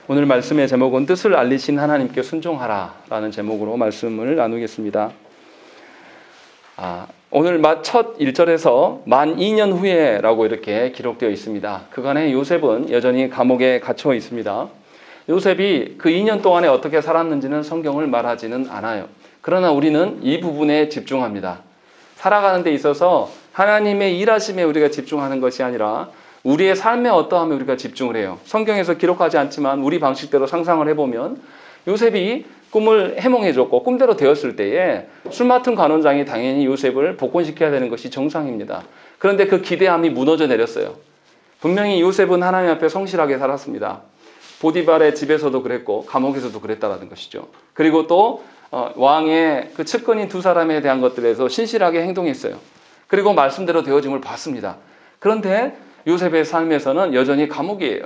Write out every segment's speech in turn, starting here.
오늘 말씀의 제목은 뜻을 알리신 하나님께 순종하라 라는 제목으로 말씀을 나누겠습니다. 오늘 첫 1절에서 만 2년 후에 라고 이렇게 기록되어 있습니다. 그간에 요셉은 여전히 감옥에 갇혀 있습니다. 요셉이 그 2년 동안에 어떻게 살았는지는 성경을 말하지는 않아요. 그러나 우리는 이 부분에 집중합니다. 살아가는 데 있어서 하나님의 일하심에 우리가 집중하는 것이 아니라 우리의 삶에 어떠함에 우리가 집중을 해요. 성경에서 기록하지 않지만 우리 방식대로 상상을 해보면 요셉이 꿈을 해몽해줬고 꿈대로 되었을 때에 술 맡은 관원장이 당연히 요셉을 복권시켜야 되는 것이 정상입니다. 그런데 그 기대함이 무너져 내렸어요. 분명히 요셉은 하나님 앞에 성실하게 살았습니다. 보디발의 집에서도 그랬고 감옥에서도 그랬다라는 것이죠. 그리고 또 왕의 그 측근인 두 사람에 대한 것들에서 신실하게 행동했어요. 그리고 말씀대로 되어짐을 봤습니다. 그런데 요셉의 삶에서는 여전히 감옥이에요.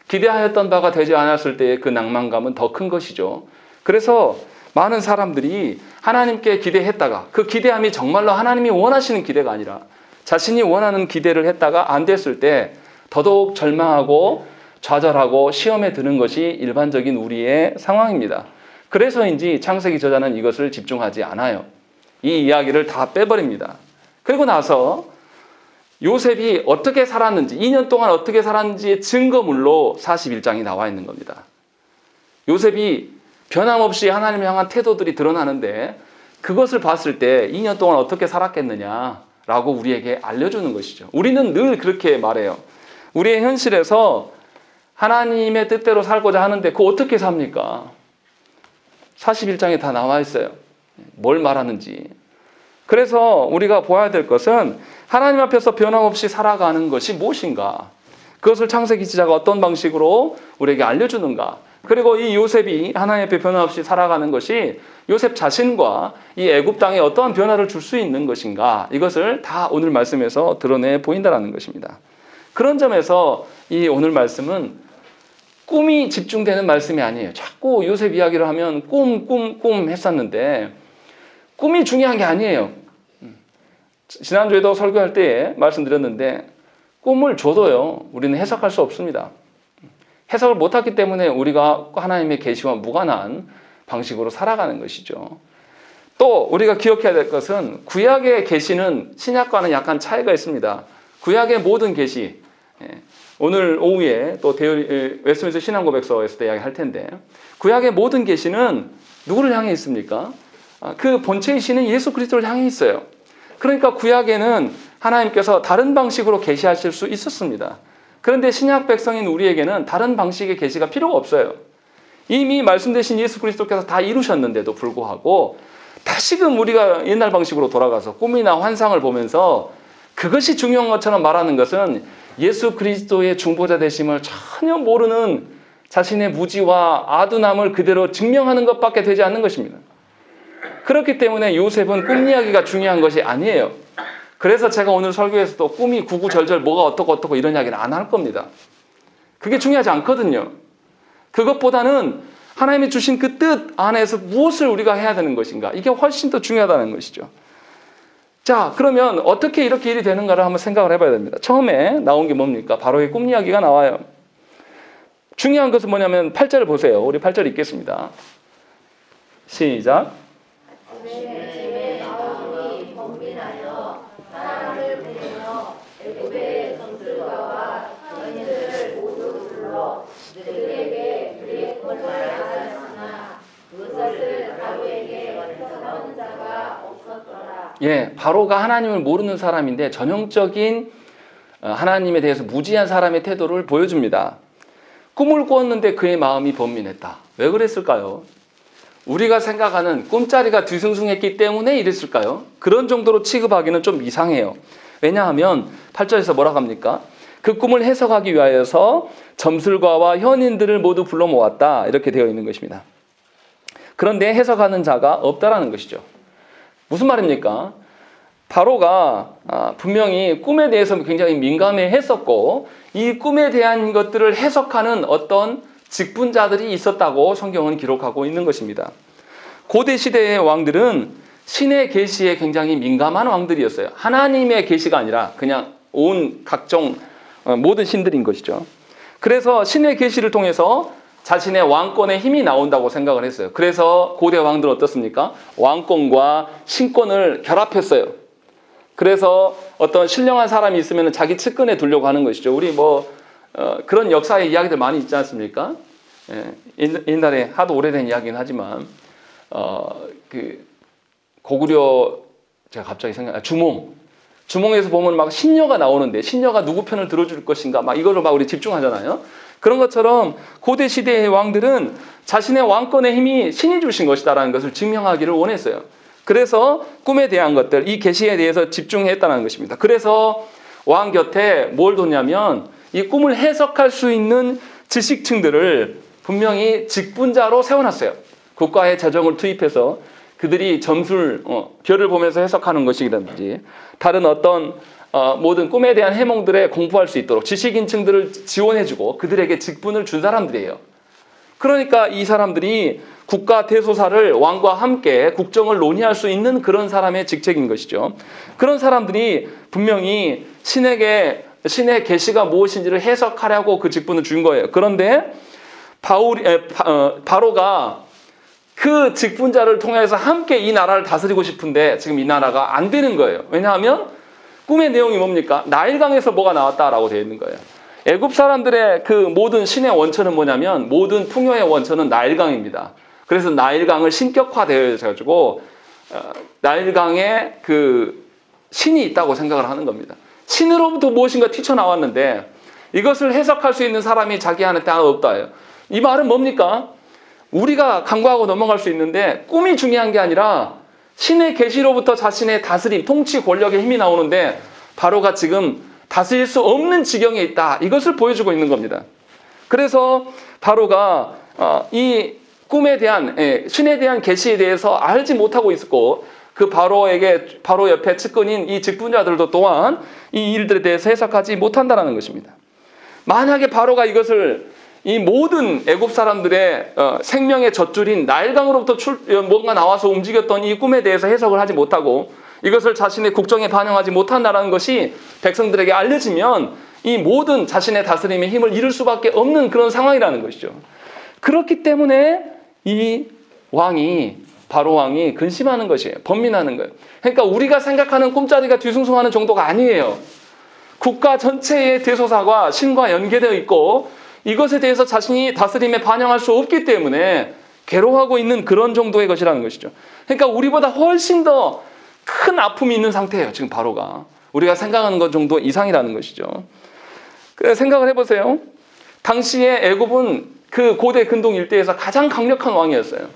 기대하였던 바가 되지 않았을 때의 그 낭만감은 더 큰 것이죠. 그래서 많은 사람들이 하나님께 기대했다가 그 기대함이 정말로 하나님이 원하시는 기대가 아니라 자신이 원하는 기대를 했다가 안 됐을 때 더더욱 절망하고 좌절하고 시험에 드는 것이 일반적인 우리의 상황입니다. 그래서인지 창세기 저자는 이것을 집중하지 않아요. 이 이야기를 다 빼버립니다. 그리고 나서 요셉이 어떻게 살았는지, 2년 동안 어떻게 살았는지의 증거물로 41장이 나와 있는 겁니다. 요셉이 변함없이 하나님을 향한 태도들이 드러나는데 그것을 봤을 때 2년 동안 어떻게 살았겠느냐라고 우리에게 알려주는 것이죠. 우리는 늘 그렇게 말해요. 우리의 현실에서 하나님의 뜻대로 살고자 하는데 그거 어떻게 삽니까? 41장에 다 나와 있어요. 뭘 말하는지. 그래서 우리가 보아야 될 것은 하나님 앞에서 변함없이 살아가는 것이 무엇인가? 그것을 창세기 기자가 어떤 방식으로 우리에게 알려주는가? 그리고 이 요셉이 하나님 앞에 변함없이 살아가는 것이 요셉 자신과 이 애굽 땅에 어떠한 변화를 줄 수 있는 것인가? 이것을 다 오늘 말씀에서 드러내 보인다는 것입니다. 그런 점에서 이 오늘 말씀은 꿈이 집중되는 말씀이 아니에요. 자꾸 요셉 이야기를 하면 꿈 했었는데 꿈이 중요한 게 아니에요. 지난주에도 설교할 때에 말씀드렸는데 꿈을 줘도요 우리는 해석할 수 없습니다. 해석을 못하기 때문에 우리가 하나님의 계시와 무관한 방식으로 살아가는 것이죠. 또 우리가 기억해야 될 것은 구약의 계시는 신약과는 약간 차이가 있습니다. 구약의 모든 계시, 오늘 오후에 또 웨스트민스터 신앙고백서에서도 이야기할 텐데 구약의 모든 계시는 누구를 향해 있습니까? 그 본체이시는 예수 그리스도를 향해 있어요. 그러니까 구약에는 하나님께서 다른 방식으로 계시하실 수 있었습니다. 그런데 신약 백성인 우리에게는 다른 방식의 계시가 필요가 없어요. 이미 말씀되신 예수 그리스도께서 다 이루셨는데도 불구하고 다시금 우리가 옛날 방식으로 돌아가서 꿈이나 환상을 보면서 그것이 중요한 것처럼 말하는 것은 예수 그리스도의 중보자 되심을 전혀 모르는 자신의 무지와 아둔함을 그대로 증명하는 것밖에 되지 않는 것입니다. 그렇기 때문에 요셉은 꿈 이야기가 중요한 것이 아니에요. 그래서 제가 오늘 설교에서도 꿈이 구구절절 뭐가 어떻고 이런 이야기는 안 할 겁니다. 그게 중요하지 않거든요. 그것보다는 하나님이 주신 그 뜻 안에서 무엇을 우리가 해야 되는 것인가, 이게 훨씬 더 중요하다는 것이죠. 자, 그러면 어떻게 이렇게 일이 되는가를 한번 생각을 해봐야 됩니다. 처음에 나온 게 뭡니까? 바로 이 꿈 이야기가 나와요. 중요한 것은 뭐냐면 8절을 보세요. 우리 8절 읽겠습니다. 시작. 집에 나오니 번민하여 사람을 보내어 애굽의 전술가와 여인들을 모두 불러 그들에게 그의 꿈을 말하였으나 그것을 바로에게 해석하는 자가 없었더라. 바로가 하나님을 모르는 사람인데 전형적인 하나님에 대해서 무지한 사람의 태도를 보여줍니다. 꿈을 꾸었는데 그의 마음이 번민했다. 왜 그랬을까요? 우리가 생각하는 꿈자리가 뒤숭숭했기 때문에 이랬을까요? 그런 정도로 취급하기는 좀 이상해요. 왜냐하면 8절에서 뭐라고 합니까? 그 꿈을 해석하기 위하여서 점술가와 현인들을 모두 불러 모았다. 이렇게 되어 있는 것입니다. 그런데 해석하는 자가 없다라는 것이죠. 무슨 말입니까? 바로가 분명히 꿈에 대해서 굉장히 민감해 했었고 이 꿈에 대한 것들을 해석하는 어떤 직분자들이 있었다고 성경은 기록하고 있는 것입니다. 고대 시대의 왕들은 신의 계시에 굉장히 민감한 왕들이었어요. 하나님의 계시가 아니라 그냥 온 각종 모든 신들인 것이죠. 그래서 신의 계시를 통해서 자신의 왕권의 힘이 나온다고 생각을 했어요. 그래서 고대 왕들은 어떻습니까? 왕권과 신권을 결합했어요. 그래서 어떤 신령한 사람이 있으면 자기 측근에 두려고 하는 것이죠. 우리 그런 역사의 이야기들 많이 있지 않습니까? 예, 옛날에 하도 오래된 이야기는 하지만 그 고구려 제가 갑자기 주몽에서 보면 막 신녀가 나오는데 신녀가 누구 편을 들어줄 것인가 막 이걸로 막 우리 집중하잖아요. 그런 것처럼 고대 시대의 왕들은 자신의 왕권의 힘이 신이 주신 것이다라는 것을 증명하기를 원했어요. 그래서 꿈에 대한 것들, 이 계시에 대해서 집중했다는 것입니다. 그래서 왕 곁에 뭘 뒀냐면 이 꿈을 해석할 수 있는 지식층들을 분명히 직분자로 세워놨어요. 국가의 재정을 투입해서 그들이 별을 보면서 해석하는 것이라든지 다른 어떤 모든 꿈에 대한 해몽들에 공부할 수 있도록 지식인층들을 지원해주고 그들에게 직분을 준 사람들이에요. 그러니까 이 사람들이 국가 대소사를 왕과 함께 국정을 논의할 수 있는 그런 사람의 직책인 것이죠. 그런 사람들이 분명히 신의 계시가 무엇인지를 해석하려고 그 직분을 준 거예요. 그런데 바로가 그 직분자를 통해서 함께 이 나라를 다스리고 싶은데 지금 이 나라가 안 되는 거예요. 왜냐하면 꿈의 내용이 뭡니까? 나일강에서 뭐가 나왔다라고 되어 있는 거예요. 애굽 사람들의 그 모든 신의 원천은 뭐냐면 모든 풍요의 원천은 나일강입니다. 그래서 나일강을 신격화되어 가지고 나일강에 그 신이 있다고 생각을 하는 겁니다. 신으로부터 무엇인가 튀쳐나왔는데 이것을 해석할 수 있는 사람이 자기한테 없다예요. 이 말은 뭡니까? 우리가 간과하고 넘어갈 수 있는데 꿈이 중요한 게 아니라 신의 계시로부터 자신의 다스림, 통치 권력의 힘이 나오는데 바로가 지금 다스릴 수 없는 지경에 있다. 이것을 보여주고 있는 겁니다. 그래서 바로가 이 꿈에 대한 신에 대한 계시에 대해서 알지 못하고 있었고 그 바로 옆에 측근인 이 직분자들도 또한 이 일들에 대해서 해석하지 못한다는 것입니다. 만약에 바로가 이것을 이 모든 애굽 사람들의 생명의 젖줄인 나일강으로부터 뭔가 나와서 움직였던 이 꿈에 대해서 해석을 하지 못하고 이것을 자신의 국정에 반영하지 못한다는 것이 백성들에게 알려지면 이 모든 자신의 다스림의 힘을 잃을 수밖에 없는 그런 상황이라는 것이죠. 그렇기 때문에 이 바로 왕이 근심하는 것이에요. 번민하는 거예요. 그러니까 우리가 생각하는 꿈자리가 뒤숭숭하는 정도가 아니에요. 국가 전체의 대소사가 신과 연계되어 있고 이것에 대해서 자신이 다스림에 반영할 수 없기 때문에 괴로워하고 있는 그런 정도의 것이라는 것이죠. 그러니까 우리보다 훨씬 더 큰 아픔이 있는 상태예요. 지금 바로가. 우리가 생각하는 것 정도 이상이라는 것이죠. 생각을 해보세요. 당시에 애굽은 그 고대 근동 일대에서 가장 강력한 왕이었어요.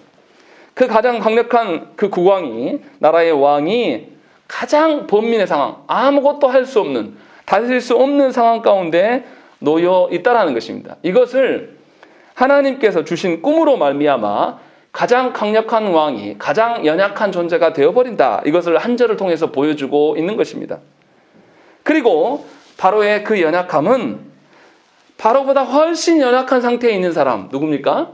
그 가장 강력한 그 국왕이, 나라의 왕이 가장 번민의 상황, 아무것도 할 수 없는, 다스릴 수 없는 상황 가운데 놓여 있다라는 것입니다. 이것을 하나님께서 주신 꿈으로 말미암아 가장 강력한 왕이 가장 연약한 존재가 되어버린다. 이것을 한 절을 통해서 보여주고 있는 것입니다. 그리고 바로의 그 연약함은 바로보다 훨씬 연약한 상태에 있는 사람 누굽니까?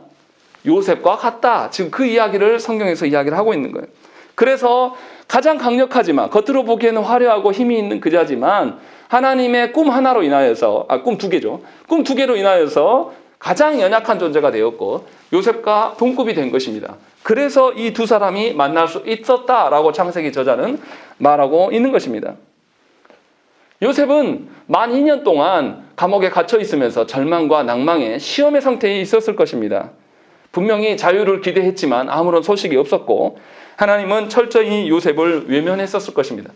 요셉과 같다. 지금 그 이야기를 성경에서 이야기를 하고 있는 거예요. 그래서 가장 강력하지만 겉으로 보기에는 화려하고 힘이 있는 그자지만 하나님의 꿈 하나로 인하여서 꿈 두 개죠. 꿈 두 개로 인하여서 가장 연약한 존재가 되었고 요셉과 동급이 된 것입니다. 그래서 이 두 사람이 만날 수 있었다라고 창세기 저자는 말하고 있는 것입니다. 요셉은 만 2년 동안 감옥에 갇혀 있으면서 절망과 낭망의 시험의 상태에 있었을 것입니다. 분명히 자유를 기대했지만 아무런 소식이 없었고 하나님은 철저히 요셉을 외면했었을 것입니다.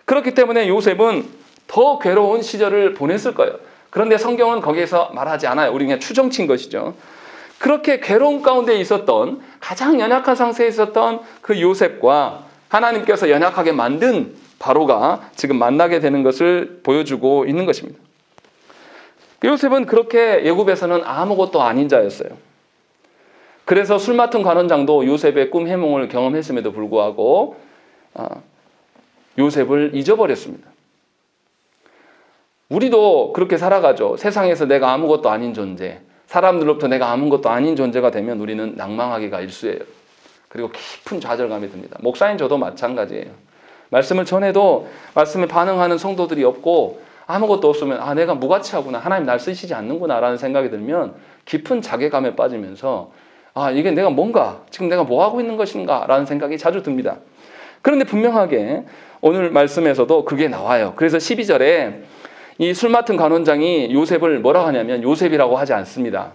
그렇기 때문에 요셉은 더 괴로운 시절을 보냈을 거예요. 그런데 성경은 거기에서 말하지 않아요. 우리 그냥 추정친 것이죠. 그렇게 괴로움 가운데 있었던 가장 연약한 상태에 있었던 그 요셉과 하나님께서 연약하게 만든 바로가 지금 만나게 되는 것을 보여주고 있는 것입니다. 요셉은 그렇게 애굽에서는 아무것도 아닌 자였어요. 그래서 술 맡은 관원장도 요셉의 꿈 해몽을 경험했음에도 불구하고 요셉을 잊어버렸습니다. 우리도 그렇게 살아가죠. 세상에서 내가 아무것도 아닌 존재, 사람들로부터 내가 아무것도 아닌 존재가 되면 우리는 낭망하기가 일쑤예요. 그리고 깊은 좌절감이 듭니다. 목사인 저도 마찬가지예요. 말씀을 전해도 말씀에 반응하는 성도들이 없고 아무것도 없으면 내가 무가치하구나, 하나님 날 쓰시지 않는구나 라는 생각이 들면 깊은 자괴감에 빠지면서 이게 내가 뭔가 지금 내가 뭐 하고 있는 것인가 라는 생각이 자주 듭니다. 그런데 분명하게 오늘 말씀에서도 그게 나와요. 그래서 12절에 이 술 맡은 간원장이 요셉을 뭐라고 하냐면 요셉이라고 하지 않습니다.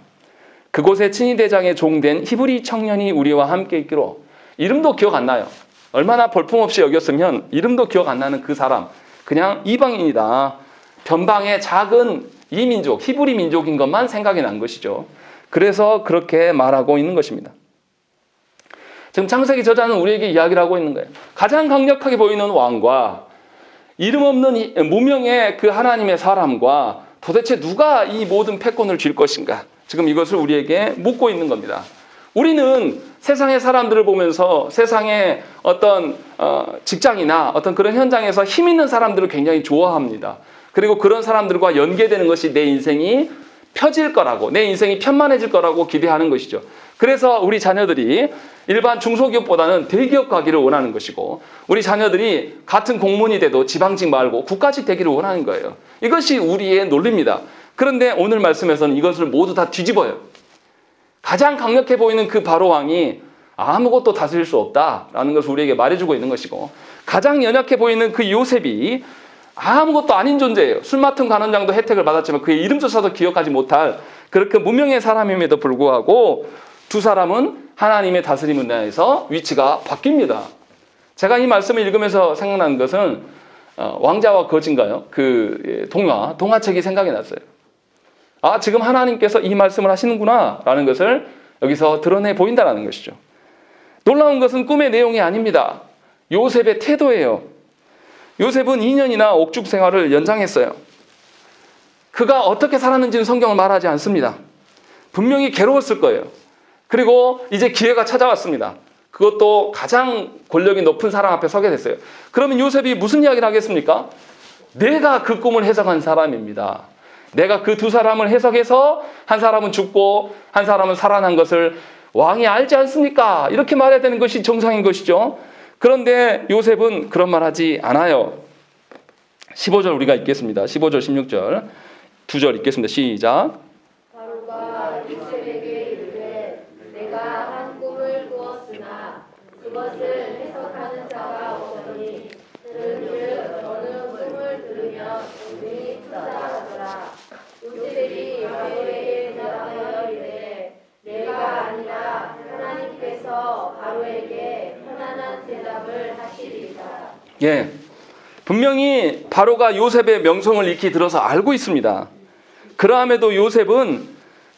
그곳에 친위대장의 종된 히브리 청년이 우리와 함께 있기로. 이름도 기억 안 나요. 얼마나 볼품없이 여겼으면 이름도 기억 안 나는 그 사람, 그냥 이방인이다, 변방의 작은 이민족, 히브리 민족인 것만 생각이 난 것이죠. 그래서 그렇게 말하고 있는 것입니다. 지금 창세기 저자는 우리에게 이야기를 하고 있는 거예요. 가장 강력하게 보이는 왕과 이름 없는 무명의 그 하나님의 사람과 도대체 누가 이 모든 패권을 쥘 것인가? 지금 이것을 우리에게 묻고 있는 겁니다. 우리는 세상의 사람들을 보면서 세상의 어떤 직장이나 어떤 그런 현장에서 힘 있는 사람들을 굉장히 좋아합니다. 그리고 그런 사람들과 연계되는 것이 내 인생이 펴질 거라고, 내 인생이 편만해질 거라고 기대하는 것이죠. 그래서 우리 자녀들이 일반 중소기업보다는 대기업 가기를 원하는 것이고, 우리 자녀들이 같은 공무원이 돼도 지방직 말고 국가직 되기를 원하는 거예요. 이것이 우리의 논리입니다. 그런데 오늘 말씀에서는 이것을 모두 다 뒤집어요. 가장 강력해 보이는 그 바로 왕이 아무것도 다스릴 수 없다라는 것을 우리에게 말해주고 있는 것이고, 가장 연약해 보이는 그 요셉이 아무것도 아닌 존재예요. 술 맡은 간원장도 혜택을 받았지만 그의 이름조차도 기억하지 못할 그렇게 무명의 사람임에도 불구하고 두 사람은 하나님의 다스림 은혜에서 위치가 바뀝니다. 제가 이 말씀을 읽으면서 생각난 것은 왕자와 거지인가요? 그 동화책이 생각이 났어요. 지금 하나님께서 이 말씀을 하시는구나 라는 것을 여기서 드러내 보인다는 것이죠. 놀라운 것은 꿈의 내용이 아닙니다. 요셉의 태도예요. 요셉은 2년이나 옥죽 생활을 연장했어요. 그가 어떻게 살았는지는 성경은 말하지 않습니다. 분명히 괴로웠을 거예요. 그리고 이제 기회가 찾아왔습니다. 그것도 가장 권력이 높은 사람 앞에 서게 됐어요. 그러면 요셉이 무슨 이야기를 하겠습니까? 내가 그 꿈을 해석한 사람입니다. 내가 그 두 사람을 해석해서 한 사람은 죽고 한 사람은 살아난 것을 왕이 알지 않습니까? 이렇게 말해야 되는 것이 정상인 것이죠. 그런데 요셉은 그런 말 하지 않아요. 15절 우리가 읽겠습니다. 15절 16절 두 절 읽겠습니다. 시작. 바로가 요셉에게 이르되 내가 한 꿈을 꾸었으나 그것을 해석하는 자가 없더니 들은즉 너는 꿈을 들으면 눈이 투자하더라. 요셉이 바로에게 대답하여 이르되 내가 아니라 하나님께서 바로에게 편안한 대답을 하시리이다. 예, 분명히 바로가 요셉의 명성을 익히 들어서 알고 있습니다. 그러함에도 요셉은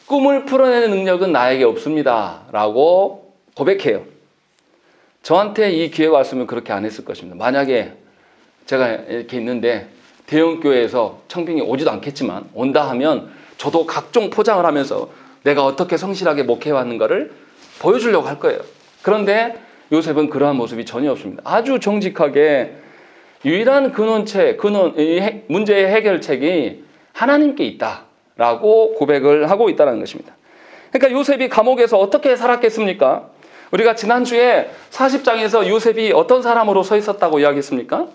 꿈을 풀어내는 능력은 나에게 없습니다 라고 고백해요. 저한테 이 기회가 왔으면 그렇게 안 했을 것입니다. 만약에 제가 이렇게 있는데 대형교회에서 청빙이 오지도 않겠지만 온다 하면 저도 각종 포장을 하면서 내가 어떻게 성실하게 목회해왔는가를 보여주려고 할 거예요. 그런데 요셉은 그러한 모습이 전혀 없습니다. 아주 정직하게 유일한 문제의 해결책이 하나님께 있다라고 고백을 하고 있다는 것입니다. 그러니까 요셉이 감옥에서 어떻게 살았겠습니까? 우리가 지난주에 40장에서 요셉이 어떤 사람으로 서 있었다고 이야기했습니까?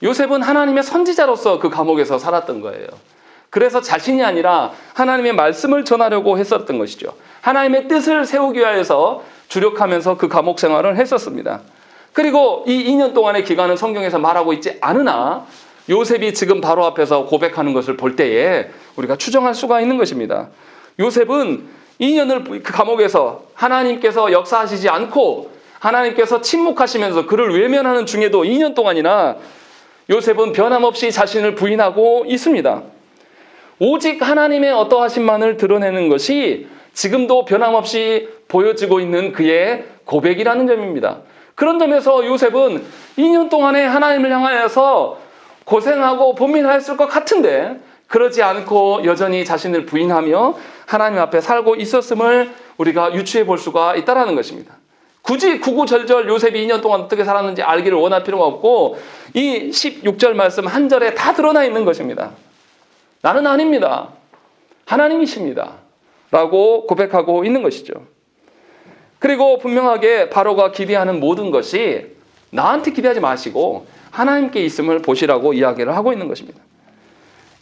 요셉은 하나님의 선지자로서 그 감옥에서 살았던 거예요. 그래서 자신이 아니라 하나님의 말씀을 전하려고 했었던 것이죠. 하나님의 뜻을 세우기 위해서 주력하면서 그 감옥 생활을 했었습니다. 그리고 이 2년 동안의 기간은 성경에서 말하고 있지 않으나 요셉이 지금 바로 앞에서 고백하는 것을 볼 때에 우리가 추정할 수가 있는 것입니다. 요셉은 2년을 그 감옥에서 하나님께서 역사하시지 않고 하나님께서 침묵하시면서 그를 외면하는 중에도 2년 동안이나 요셉은 변함없이 자신을 부인하고 있습니다. 오직 하나님의 어떠하심만을 드러내는 것이 지금도 변함없이 보여지고 있는 그의 고백이라는 점입니다. 그런 점에서 요셉은 2년 동안에 하나님을 향하여서 고생하고 고민했을 것 같은데 그러지 않고 여전히 자신을 부인하며 하나님 앞에 살고 있었음을 우리가 유추해 볼 수가 있다는 것입니다. 굳이 구구절절 요셉이 2년 동안 어떻게 살았는지 알기를 원할 필요가 없고 이 16절 말씀 한 절에 다 드러나 있는 것입니다. 나는 아닙니다. 하나님이십니다. 라고 고백하고 있는 것이죠. 그리고 분명하게 바로가 기대하는 모든 것이 나한테 기대하지 마시고 하나님께 있음을 보시라고 이야기를 하고 있는 것입니다.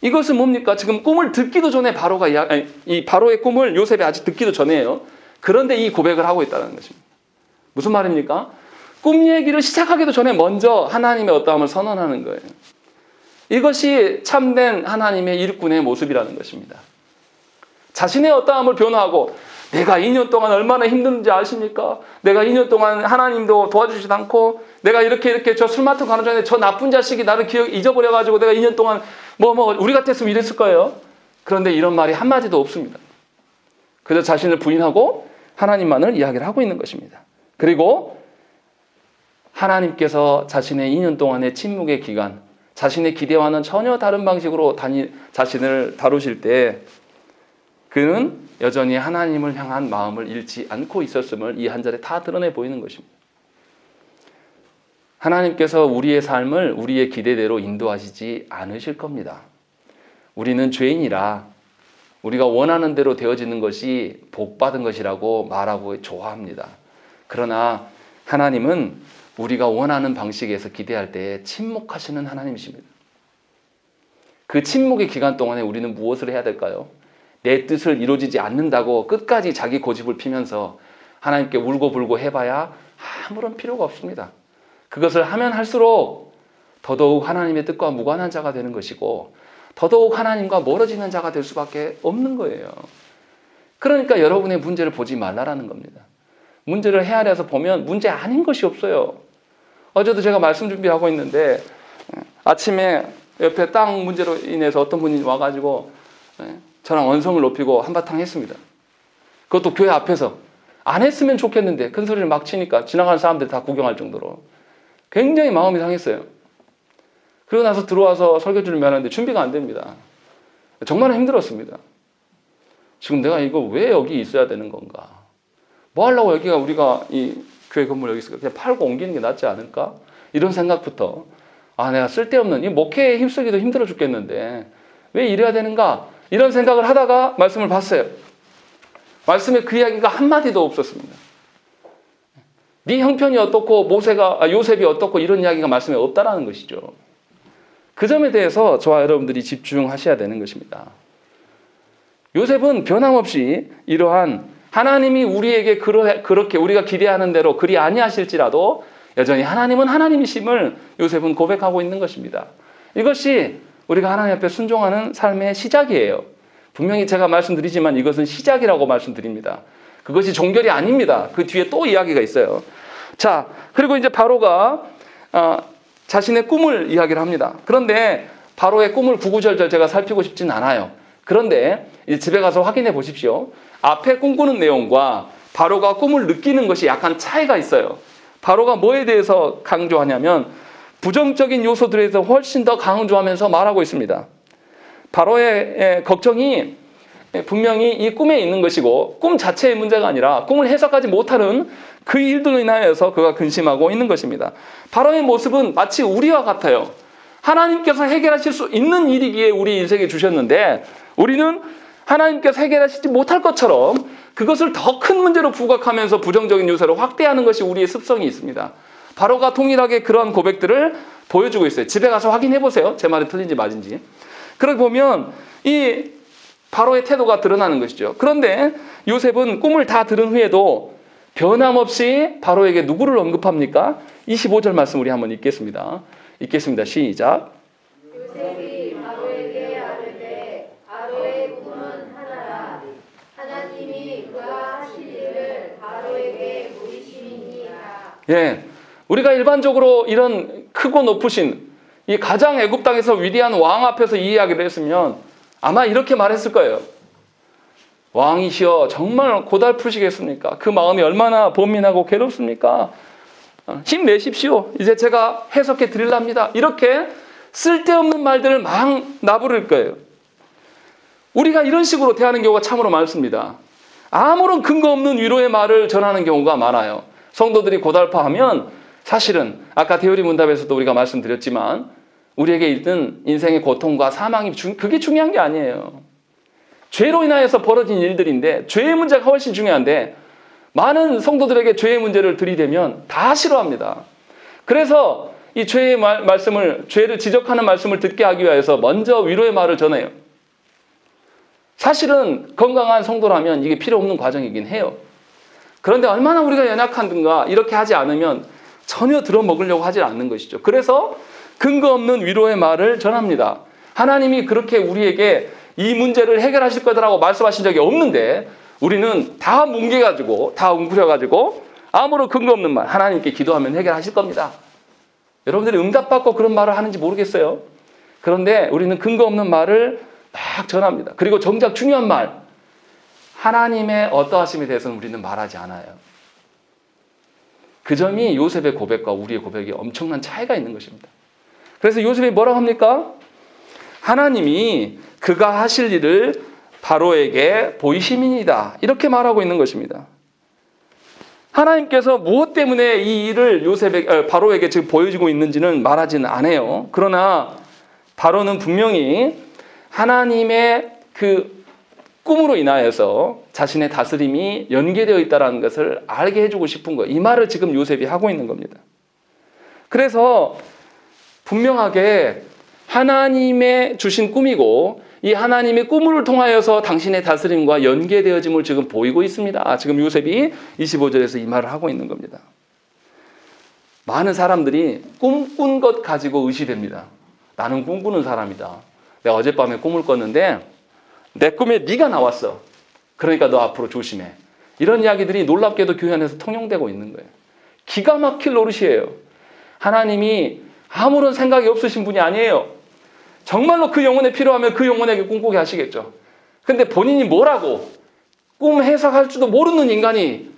이것은 뭡니까? 지금 꿈을 듣기도 전에 이 바로의 꿈을 요셉이 아직 듣기도 전에요. 그런데 이 고백을 하고 있다는 것입니다. 무슨 말입니까? 꿈 얘기를 시작하기도 전에 먼저 하나님의 어떠함을 선언하는 거예요. 이것이 참된 하나님의 일꾼의 모습이라는 것입니다. 자신의 어떠함을 변화하고 내가 2년 동안 얼마나 힘든지 아십니까? 내가 2년 동안 하나님도 도와주시지 않고 내가 이렇게 저 술 맡으러 가는 전에 저 나쁜 자식이 나를 잊어버려가지고 내가 2년 동안 우리 같았으면 이랬을 거예요. 그런데 이런 말이 한마디도 없습니다. 그저 자신을 부인하고 하나님만을 이야기를 하고 있는 것입니다. 그리고 하나님께서 자신의 2년 동안의 침묵의 기간, 자신의 기대와는 전혀 다른 방식으로 자신을 다루실 때 그는 여전히 하나님을 향한 마음을 잃지 않고 있었음을 이 한 절에 다 드러내 보이는 것입니다. 하나님께서 우리의 삶을 우리의 기대대로 인도하시지 않으실 겁니다. 우리는 죄인이라 우리가 원하는 대로 되어지는 것이 복받은 것이라고 말하고 좋아합니다. 그러나 하나님은 우리가 원하는 방식에서 기대할 때 침묵하시는 하나님이십니다. 그 침묵의 기간 동안에 우리는 무엇을 해야 될까요? 내 뜻을 이루어지지 않는다고 끝까지 자기 고집을 피면서 하나님께 울고불고 해봐야 아무런 필요가 없습니다. 그것을 하면 할수록 더더욱 하나님의 뜻과 무관한 자가 되는 것이고 더더욱 하나님과 멀어지는 자가 될 수밖에 없는 거예요. 그러니까 여러분의 문제를 보지 말라라는 겁니다. 문제를 헤아려서 보면 문제 아닌 것이 없어요. 어제도 제가 말씀 준비하고 있는데 아침에 옆에 땅 문제로 인해서 어떤 분이 와가지고 저랑 언성을 높이고 한바탕 했습니다. 그것도 교회 앞에서. 안 했으면 좋겠는데 큰 소리를 막 치니까 지나가는 사람들이 다 구경할 정도로 굉장히 마음이 상했어요. 그러고 나서 들어와서 설교주를 면하는데 준비가 안 됩니다. 정말 힘들었습니다. 지금 내가 이거 왜 여기 있어야 되는 건가? 뭐 하려고 여기가 우리가 이 교회 건물 여기 있을까? 그냥 팔고 옮기는 게 낫지 않을까? 이런 생각부터 내가 쓸데없는 이 목회에 힘쓰기도 힘들어 죽겠는데 왜 이래야 되는가? 이런 생각을 하다가 말씀을 봤어요. 말씀에 그 이야기가 한마디도 없었습니다. 네 형편이 어떻고 요셉이 어떻고 이런 이야기가 말씀에 없다라는 것이죠. 그 점에 대해서 저와 여러분들이 집중하셔야 되는 것입니다. 요셉은 변함없이 이러한 하나님이 우리에게 그렇게 우리가 기대하는 대로 그리 아니하실지라도 여전히 하나님은 하나님이심을 요셉은 고백하고 있는 것입니다. 이것이 우리가 하나님 앞에 순종하는 삶의 시작이에요. 분명히 제가 말씀드리지만 이것은 시작이라고 말씀드립니다. 그것이 종결이 아닙니다. 그 뒤에 또 이야기가 있어요. 자, 그리고 이제 바로가 자신의 꿈을 이야기를 합니다. 그런데 바로의 꿈을 구구절절 제가 살피고 싶진 않아요. 그런데 이제 집에 가서 확인해 보십시오. 앞에 꿈꾸는 내용과 바로가 꿈을 느끼는 것이 약간 차이가 있어요. 바로가 뭐에 대해서 강조하냐면 부정적인 요소들에 대해서 훨씬 더 강조하면서 말하고 있습니다. 바로의 걱정이 분명히 이 꿈에 있는 것이고 꿈 자체의 문제가 아니라 꿈을 해석하지 못하는 그 일들로 인하여서 그가 근심하고 있는 것입니다. 바로의 모습은 마치 우리와 같아요. 하나님께서 해결하실 수 있는 일이기에 우리 인생에 주셨는데 우리는 하나님께서 해결하시지 못할 것처럼 그것을 더 큰 문제로 부각하면서 부정적인 요소를 확대하는 것이 우리의 습성이 있습니다. 바로가 동일하게 그런 고백들을 보여주고 있어요. 집에 가서 확인해 보세요. 제 말이 틀린지 맞은지. 그러고 보면 이 바로의 태도가 드러나는 것이죠. 그런데 요셉은 꿈을 다 들은 후에도 변함없이 바로에게 누구를 언급합니까? 25절 말씀 우리 한번 읽겠습니다. 시작. 요셉이 바로에게 아뢰되 바로의 꿈은 하나라. 하나님이 그가 하실 일을 바로에게 보이심이니라. 예, 우리가 일반적으로 이런 크고 높으신 이 가장 애굽 땅에서 위대한 왕 앞에서 이 이야기를 했으면 아마 이렇게 말했을 거예요. 왕이시여 정말 고달프시겠습니까? 그 마음이 얼마나 번민하고 괴롭습니까? 힘내십시오. 이제 제가 해석해 드리랍니다. 이렇게 쓸데없는 말들을 막 나부를 거예요. 우리가 이런 식으로 대하는 경우가 참으로 많습니다. 아무런 근거 없는 위로의 말을 전하는 경우가 많아요. 성도들이 고달파하면 사실은 아까 대요리 문답에서도 우리가 말씀드렸지만 우리에게 있는 인생의 고통과 사망이 그게 중요한 게 아니에요. 죄로 인하여서 벌어진 일들인데 죄의 문제가 훨씬 중요한데 많은 성도들에게 죄의 문제를 들이대면 다 싫어합니다. 그래서 이 죄의 말씀을, 죄를 지적하는 말씀을 듣게 하기 위해서 먼저 위로의 말을 전해요. 사실은 건강한 성도라면 이게 필요 없는 과정이긴 해요. 그런데 얼마나 우리가 연약한가 이렇게 하지 않으면 전혀 들어먹으려고 하지 않는 것이죠. 그래서 근거 없는 위로의 말을 전합니다. 하나님이 그렇게 우리에게 이 문제를 해결하실 거다라고 말씀하신 적이 없는데 우리는 다 뭉개가지고 다 웅크려가지고 아무런 근거 없는 말, 하나님께 기도하면 해결하실 겁니다. 여러분들이 응답받고 그런 말을 하는지 모르겠어요. 그런데 우리는 근거 없는 말을 막 전합니다. 그리고 정작 중요한 말, 하나님의 어떠하심에 대해서는 우리는 말하지 않아요. 그 점이 요셉의 고백과 우리의 고백이 엄청난 차이가 있는 것입니다. 그래서 요셉이 뭐라고 합니까? 하나님이 그가 하실 일을 바로에게 보이심이니이다. 이렇게 말하고 있는 것입니다. 하나님께서 무엇 때문에 이 일을 바로에게 지금 보여주고 있는지는 말하지는 않아요. 그러나 바로는 분명히 하나님의 그 꿈으로 인하여서 자신의 다스림이 연계되어 있다는 것을 알게 해주고 싶은 거예요. 이 말을 지금 요셉이 하고 있는 겁니다. 그래서 분명하게 하나님의 주신 꿈이고 이 하나님의 꿈을 통하여서 당신의 다스림과 연계되어짐을 지금 보이고 있습니다. 지금 요셉이 25절에서 이 말을 하고 있는 겁니다. 많은 사람들이 꿈꾼 것 가지고 의시됩니다. 나는 꿈꾸는 사람이다. 내가 어젯밤에 꿈을 꿨는데 내 꿈에 네가 나왔어. 그러니까 너 앞으로 조심해. 이런 이야기들이 놀랍게도 교회 안에서 통용되고 있는 거예요. 기가 막힐 노릇이에요. 하나님이 아무런 생각이 없으신 분이 아니에요. 정말로 그 영혼에 필요하면 그 영혼에게 꿈꾸게 하시겠죠. 근데 본인이 뭐라고 꿈 해석할 줄도 모르는 인간이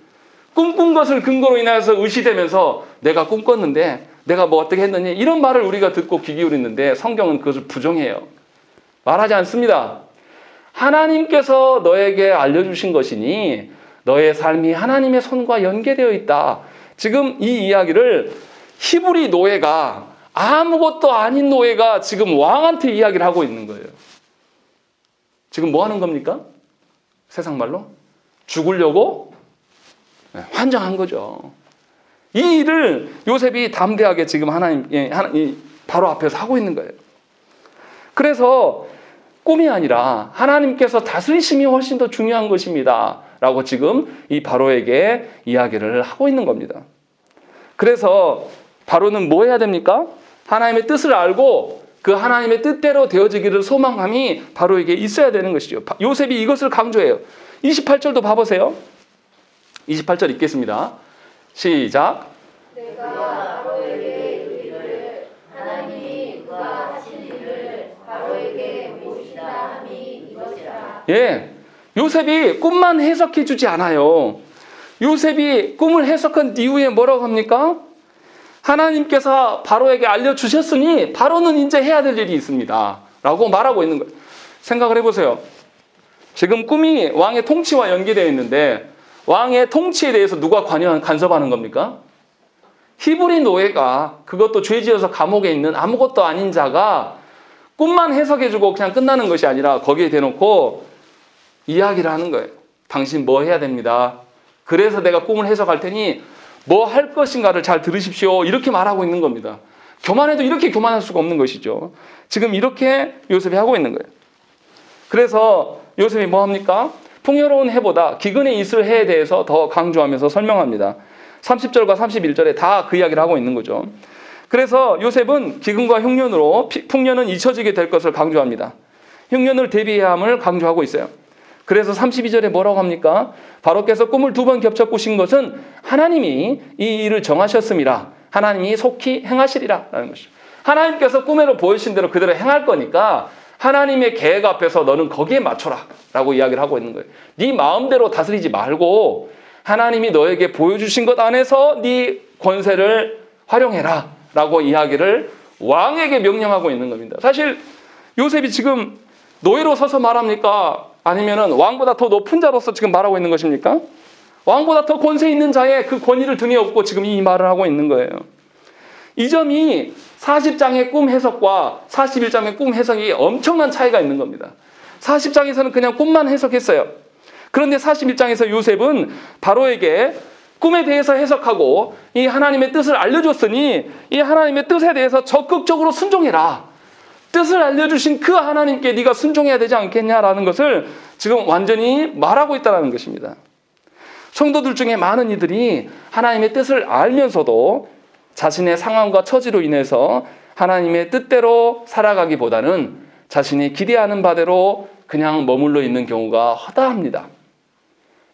꿈꾼 것을 근거로 인해서 의시되면서 내가 꿈꿨는데 내가 뭐 어떻게 했느니 이런 말을 우리가 듣고 귀 기울이는데 성경은 그것을 부정해요. 말하지 않습니다. 하나님께서 너에게 알려주신 것이니 너의 삶이 하나님의 손과 연계되어 있다. 지금 이 이야기를 히브리 노예가 아무것도 아닌 노예가 지금 왕한테 이야기를 하고 있는 거예요. 지금 뭐 하는 겁니까? 세상 말로? 죽으려고 환장한 거죠. 이 일을 요셉이 담대하게 지금 하나님 바로 앞에서 하고 있는 거예요. 그래서 꿈이 아니라 하나님께서 다스리심이 훨씬 더 중요한 것입니다. 라고 지금 이 바로에게 이야기를 하고 있는 겁니다. 그래서 바로는 뭐 해야 됩니까? 하나님의 뜻을 알고 그 하나님의 뜻대로 되어지기를 소망함이 바로에게 있어야 되는 것이죠. 요셉이 이것을 강조해요. 28절도 봐보세요. 28절 읽겠습니다. 시작. 내가 바로에게 이르기를 하나님이 그가 하신 일을 바로에게 보이시다 함이 이것이라. 예, 요셉이 꿈만 해석해 주지 않아요. 요셉이 꿈을 해석한 이후에 뭐라고 합니까? 하나님께서 바로에게 알려주셨으니 바로는 이제 해야 될 일이 있습니다. 라고 말하고 있는 거예요. 생각을 해보세요. 지금 꿈이 왕의 통치와 연계되어 있는데 왕의 통치에 대해서 누가 간섭하는 겁니까? 히브리 노예가, 그것도 죄지어서 감옥에 있는 아무것도 아닌 자가 꿈만 해석해주고 그냥 끝나는 것이 아니라 거기에 대놓고 이야기를 하는 거예요. 당신 뭐 해야 됩니다. 그래서 내가 꿈을 해석할 테니 뭐 할 것인가를 잘 들으십시오. 이렇게 말하고 있는 겁니다. 교만해도 이렇게 교만할 수가 없는 것이죠. 지금 이렇게 요셉이 하고 있는 거예요. 그래서 요셉이 뭐 합니까? 풍요로운 해보다 기근에 있을 해에 대해서 더 강조하면서 설명합니다. 30절과 31절에 다 그 이야기를 하고 있는 거죠. 그래서 요셉은 기근과 흉년으로 풍년은 잊혀지게 될 것을 강조합니다. 흉년을 대비해야 함을 강조하고 있어요. 그래서 32절에 뭐라고 합니까? 바로께서 꿈을 2번 겹쳐 꾸신 것은 하나님이 이 일을 정하셨음이라. 하나님이 속히 행하시리라 라는 것이죠. 하나님께서 꿈에로 보여주신 대로 그대로 행할 거니까 하나님의 계획 앞에서 너는 거기에 맞춰라 라고 이야기를 하고 있는 거예요. 네 마음대로 다스리지 말고 하나님이 너에게 보여주신 것 안에서 네 권세를 활용해라 라고 이야기를 왕에게 명령하고 있는 겁니다. 사실 요셉이 지금 노예로 서서 말합니까? 아니면은 왕보다 더 높은 자로서 지금 말하고 있는 것입니까? 왕보다 더 권세 있는 자의 그 권위를 등에 업고 지금 이 말을 하고 있는 거예요. 이 점이 40장의 꿈 해석과 41장의 꿈 해석이 엄청난 차이가 있는 겁니다. 40장에서는 그냥 꿈만 해석했어요. 그런데 41장에서 요셉은 바로에게 꿈에 대해서 해석하고 이 하나님의 뜻을 알려줬으니 이 하나님의 뜻에 대해서 적극적으로 순종해라. 뜻을 알려주신 그 하나님께 네가 순종해야 되지 않겠냐라는 것을 지금 완전히 말하고 있다는 것입니다. 성도들 중에 많은 이들이 하나님의 뜻을 알면서도 자신의 상황과 처지로 인해서 하나님의 뜻대로 살아가기보다는 자신이 기대하는 바대로 그냥 머물러 있는 경우가 허다합니다.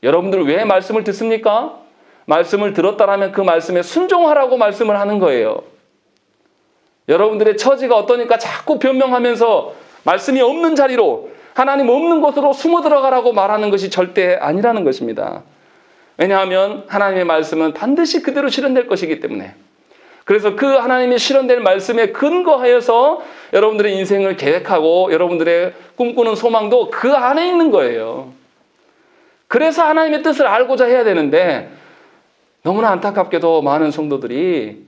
여러분들 왜 말씀을 듣습니까? 말씀을 들었다라면 그 말씀에 순종하라고 말씀을 하는 거예요. 여러분들의 처지가 어떠니까 자꾸 변명하면서 말씀이 없는 자리로, 하나님 없는 곳으로 숨어 들어가라고 말하는 것이 절대 아니라는 것입니다. 왜냐하면 하나님의 말씀은 반드시 그대로 실현될 것이기 때문에. 그래서 그 하나님의 실현될 말씀에 근거하여서 여러분들의 인생을 계획하고 여러분들의 꿈꾸는 소망도 그 안에 있는 거예요. 그래서 하나님의 뜻을 알고자 해야 되는데 너무나 안타깝게도 많은 성도들이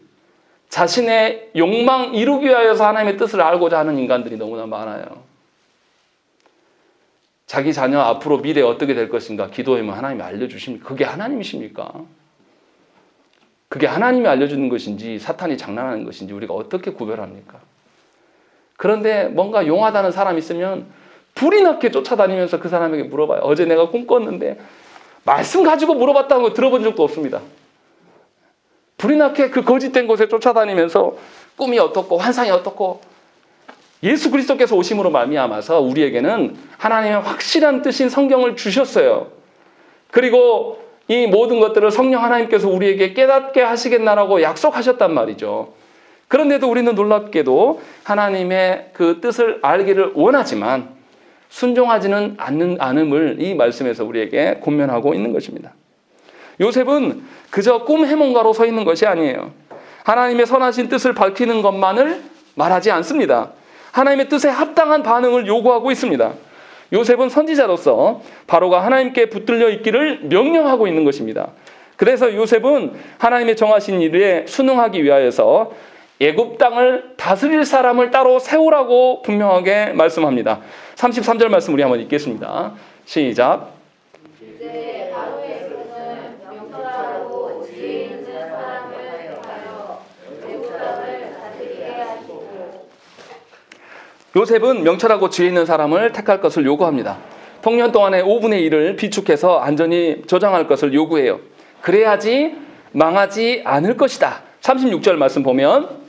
자신의 욕망 이루기 위하여서 하나님의 뜻을 알고자 하는 인간들이 너무나 많아요. 자기 자녀 앞으로 미래에 어떻게 될 것인가 기도하면 하나님이 알려주십니까? 그게 하나님이십니까? 그게 하나님이 알려주는 것인지 사탄이 장난하는 것인지 우리가 어떻게 구별합니까? 그런데 뭔가 용하다는 사람이 있으면 불이 나게 쫓아다니면서 그 사람에게 물어봐요. 어제 내가 꿈 꿨는데 말씀 가지고 물어봤다는 거 들어본 적도 없습니다. 불이 나게 그 거짓된 곳에 쫓아다니면서 꿈이 어떻고 환상이 어떻고, 예수 그리스도께서 오심으로 말미암아서 우리에게는 하나님의 확실한 뜻인 성경을 주셨어요. 그리고 이 모든 것들을 성령 하나님께서 우리에게 깨닫게 하시겠나라고 약속하셨단 말이죠. 그런데도 우리는 놀랍게도 하나님의 그 뜻을 알기를 원하지만 순종하지는 않음을 이 말씀에서 우리에게 권면하고 있는 것입니다. 요셉은 그저 꿈 해몽가로 서 있는 것이 아니에요. 하나님의 선하신 뜻을 밝히는 것만을 말하지 않습니다. 하나님의 뜻에 합당한 반응을 요구하고 있습니다. 요셉은 선지자로서 바로가 하나님께 붙들려 있기를 명령하고 있는 것입니다. 그래서 요셉은 하나님의 정하신 일에 순응하기 위하여서 애굽 땅을 다스릴 사람을 따로 세우라고 분명하게 말씀합니다. 33절 말씀 우리 한번 읽겠습니다. 시작. 이제 바로의 손은 명철하고 지혜 있는 사람을 택하여 애굽 땅을 다스리게 하시고. 요셉은 명철하고 지혜 있는 사람을 택할 것을 요구합니다. 통년 동안의 5분의 1을 비축해서 안전히 저장할 것을 요구해요. 그래야지 망하지 않을 것이다. 36절 말씀 보면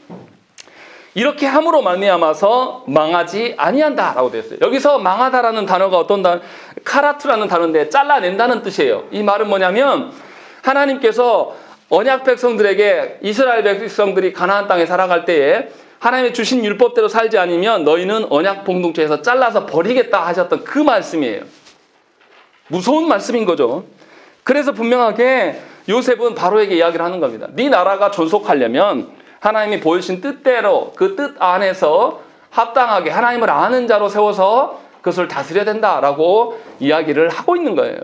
이렇게 함으로 말미암아서 망하지 아니한다라고 되어 있어요. 여기서 망하다라는 단어가 어떤 단어? 카라트라는 단어인데 잘라낸다는 뜻이에요. 이 말은 뭐냐면 하나님께서 언약 백성들에게, 이스라엘 백성들이 가나안 땅에 살아갈 때에 하나님의 주신 율법대로 살지 않으면 너희는 언약 공동체에서 잘라서 버리겠다 하셨던 그 말씀이에요. 무서운 말씀인 거죠. 그래서 분명하게 요셉은 바로에게 이야기를 하는 겁니다. 네 나라가 존속하려면 하나님이 보여주신 뜻대로 그 뜻 안에서 합당하게 하나님을 아는 자로 세워서 그것을 다스려야 된다라고 이야기를 하고 있는 거예요.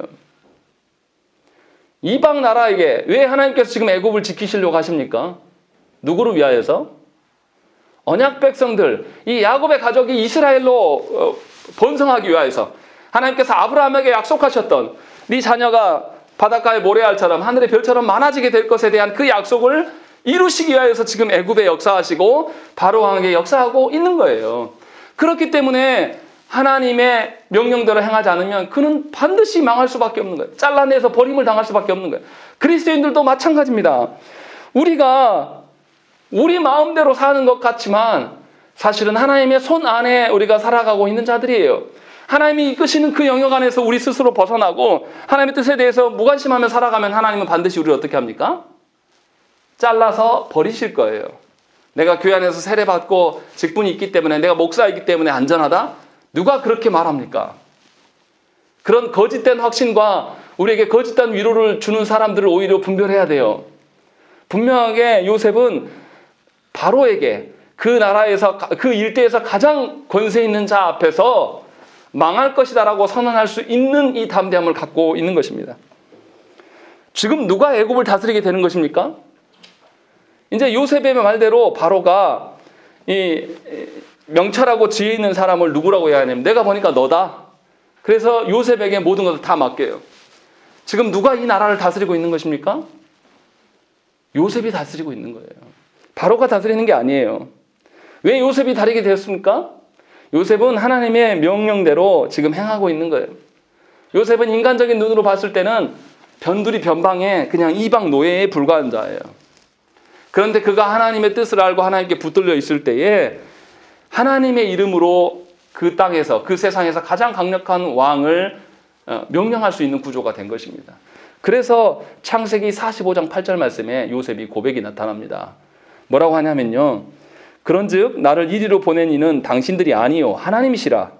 이방 나라에게 왜 하나님께서 지금 애굽을 지키시려고 하십니까? 누구를 위하여서? 언약 백성들, 이 야곱의 가족이 이스라엘로 번성하기 위하여서 하나님께서 아브라함에게 약속하셨던 네 자녀가 바닷가의 모래알처럼 하늘의 별처럼 많아지게 될 것에 대한 그 약속을 이루시기 위하여서 지금 애굽에 역사하시고 바로 왕에게 역사하고 있는 거예요. 그렇기 때문에 하나님의 명령대로 행하지 않으면 그는 반드시 망할 수밖에 없는 거예요. 잘라내서 버림을 당할 수밖에 없는 거예요. 그리스도인들도 마찬가지입니다. 우리가 우리 마음대로 사는 것 같지만 사실은 하나님의 손 안에 우리가 살아가고 있는 자들이에요. 하나님이 이끄시는 그 영역 안에서 우리 스스로 벗어나고 하나님의 뜻에 대해서 무관심하며 살아가면 하나님은 반드시 우리를 어떻게 합니까? 잘라서 버리실 거예요. 내가 교회 안에서 세례받고 직분이 있기 때문에, 내가 목사이기 때문에 안전하다? 누가 그렇게 말합니까? 그런 거짓된 확신과 우리에게 거짓된 위로를 주는 사람들을 오히려 분별해야 돼요. 분명하게 요셉은 바로에게 그 나라에서, 그 일대에서 가장 권세 있는 자 앞에서 망할 것이다라고 선언할 수 있는 이 담대함을 갖고 있는 것입니다. 지금 누가 애굽을 다스리게 되는 것입니까? 이제 요셉의 말대로 바로가 이 명철하고 지혜 있는 사람을 누구라고 해야 하냐면 내가 보니까 너다. 그래서 요셉에게 모든 것을 다 맡겨요. 지금 누가 이 나라를 다스리고 있는 것입니까? 요셉이 다스리고 있는 거예요. 바로가 다스리는 게 아니에요. 왜 요셉이 다르게 되었습니까? 요셉은 하나님의 명령대로 지금 행하고 있는 거예요. 요셉은 인간적인 눈으로 봤을 때는 변두리 변방에 그냥 이방 노예에 불과한 자예요. 그런데 그가 하나님의 뜻을 알고 하나님께 붙들려 있을 때에 하나님의 이름으로 그 땅에서, 그 세상에서 가장 강력한 왕을 명령할 수 있는 구조가 된 것입니다. 그래서 창세기 45장 8절 말씀에 요셉이 고백이 나타납니다. 뭐라고 하냐면요. 그런즉 나를 이리로 보낸 이는 당신들이 아니요 하나님이시라.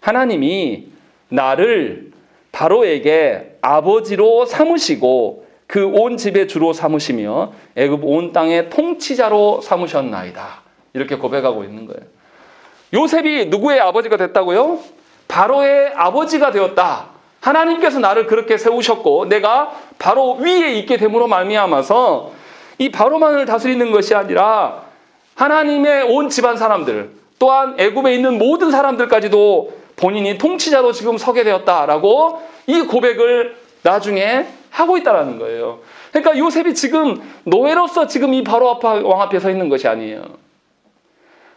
하나님이 나를 바로에게 아버지로 삼으시고 그 온 집의 주로 삼으시며 애굽 온 땅의 통치자로 삼으셨나이다. 이렇게 고백하고 있는 거예요. 요셉이 누구의 아버지가 됐다고요? 바로의 아버지가 되었다. 하나님께서 나를 그렇게 세우셨고 내가 바로 위에 있게 됨으로 말미암아서 이 바로만을 다스리는 것이 아니라 하나님의 온 집안 사람들 또한 애굽에 있는 모든 사람들까지도 본인이 통치자로 지금 서게 되었다라고 이 고백을 나중에 하고 있다라는 거예요. 그러니까 요셉이 지금 노예로서 지금 이 바로 왕 앞에 서 있는 것이 아니에요.